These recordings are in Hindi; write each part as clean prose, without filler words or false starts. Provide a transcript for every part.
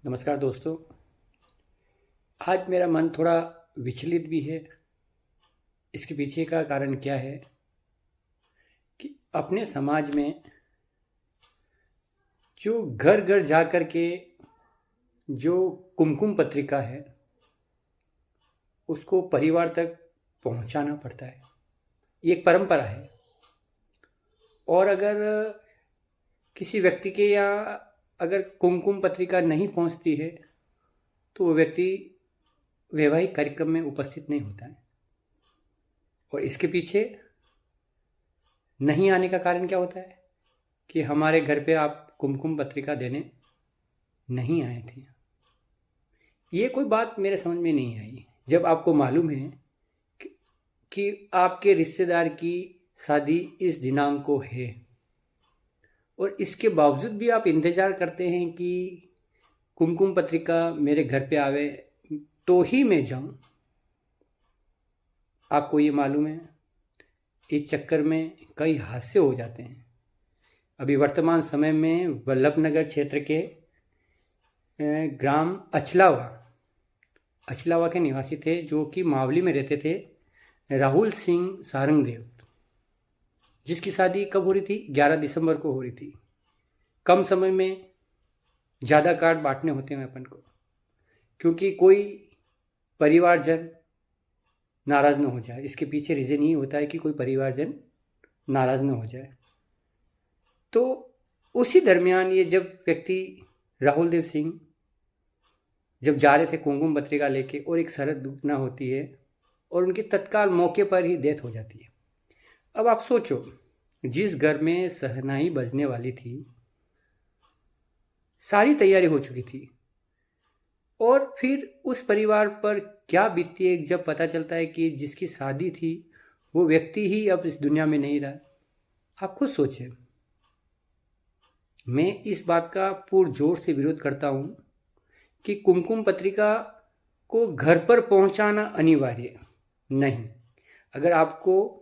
नमस्कार दोस्तों। आज मेरा मन थोड़ा विचलित भी है। इसके पीछे का कारण क्या है कि अपने समाज में जो घर घर जा कर के जो कुमकुम पत्रिका है उसको परिवार तक पहुंचाना पड़ता है। ये एक परंपरा है। और अगर किसी व्यक्ति के यहाँ अगर कुमकुम पत्रिका नहीं पहुंचती है तो वो व्यक्ति वैवाहिक कार्यक्रम में उपस्थित नहीं होता है। और इसके पीछे नहीं आने का कारण क्या होता है कि हमारे घर पे आप कुमकुम पत्रिका देने नहीं आए थे। ये कोई बात मेरे समझ में नहीं आई। जब आपको मालूम है कि आपके रिश्तेदार की शादी इस दिनांक को है और इसके बावजूद भी आप इंतज़ार करते हैं कि कुमकुम पत्रिका मेरे घर पे आवे तो ही मैं जाऊं। आपको ये मालूम है इस चक्कर में कई हादसे हो जाते हैं। अभी वर्तमान समय में वल्लभनगर क्षेत्र के ग्राम अछलावा के निवासी थे जो कि मावली में रहते थे, राहुल सिंह सारंगदेव, जिसकी शादी कब हो रही थी? 11 दिसंबर को हो रही थी। कम समय में ज़्यादा कार्ड बांटने होते हैं अपन को, क्योंकि कोई परिवारजन नाराज़ न हो जाए। इसके पीछे रीज़न ये होता है कि कोई परिवारजन नाराज़ न हो जाए। तो उसी दरमियान ये जब व्यक्ति राहुल देव सिंह जब जा रहे थे कुमकुम पत्रिका लेके और एक सड़क दुर्घटना होती है और उनकी तत्काल मौके पर ही डेथ हो जाती है। अब आप सोचो, जिस घर में शहनाई बजने वाली थी, सारी तैयारी हो चुकी थी, और फिर उस परिवार पर क्या बीतती है जब पता चलता है कि जिसकी शादी थी वो व्यक्ति ही अब इस दुनिया में नहीं रहा। आप खुद सोचें। मैं इस बात का पुरजोर से विरोध करता हूँ कि कुमकुम पत्रिका को घर पर पहुँचाना अनिवार्य नहीं। अगर आपको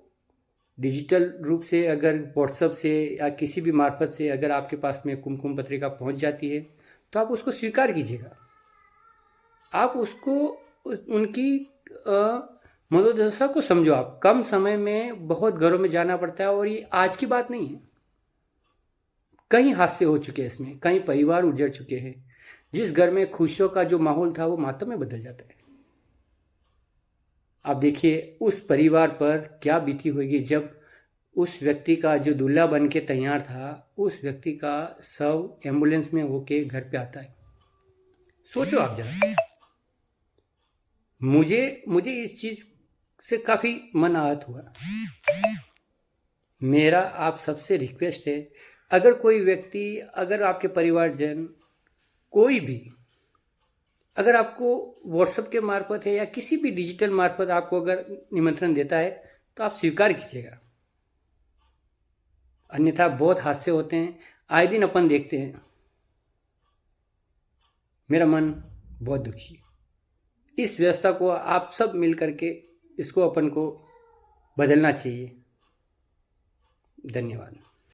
डिजिटल रूप से, अगर व्हाट्सएप से या किसी भी मार्फत से अगर आपके पास में कुमकुम पत्रिका पहुँच जाती है तो आप उसको स्वीकार कीजिएगा। आप उसको उनकी मनोदशा को समझो। आप कम समय में बहुत घरों में जाना पड़ता है और ये आज की बात नहीं है। कई हादसे हो चुके हैं इसमें, कई परिवार उजड़ चुके हैं। जिस घर में खुशियों का जो माहौल था वो मातम में बदल जाता है। आप देखिए उस परिवार पर क्या बीती होगी जब उस व्यक्ति का जो दूल्हा बन के तैयार था, उस व्यक्ति का शव एम्बुलेंस में होके घर पे आता है। सोचो आप जरा। मुझे इस चीज़ से काफ़ी मन आहत हुआ। मेरा आप सबसे रिक्वेस्ट है, अगर कोई व्यक्ति, अगर आपके परिवारजन कोई भी अगर आपको व्हाट्सएप के मार्फत है या किसी भी डिजिटल मार्फत आपको अगर निमंत्रण देता है तो आप स्वीकार कीजिएगा। अन्यथा बहुत हादसे होते हैं, आए दिन अपन देखते हैं। मेरा मन बहुत दुखी है। इस व्यवस्था को आप सब मिल करके इसको अपन को बदलना चाहिए। धन्यवाद।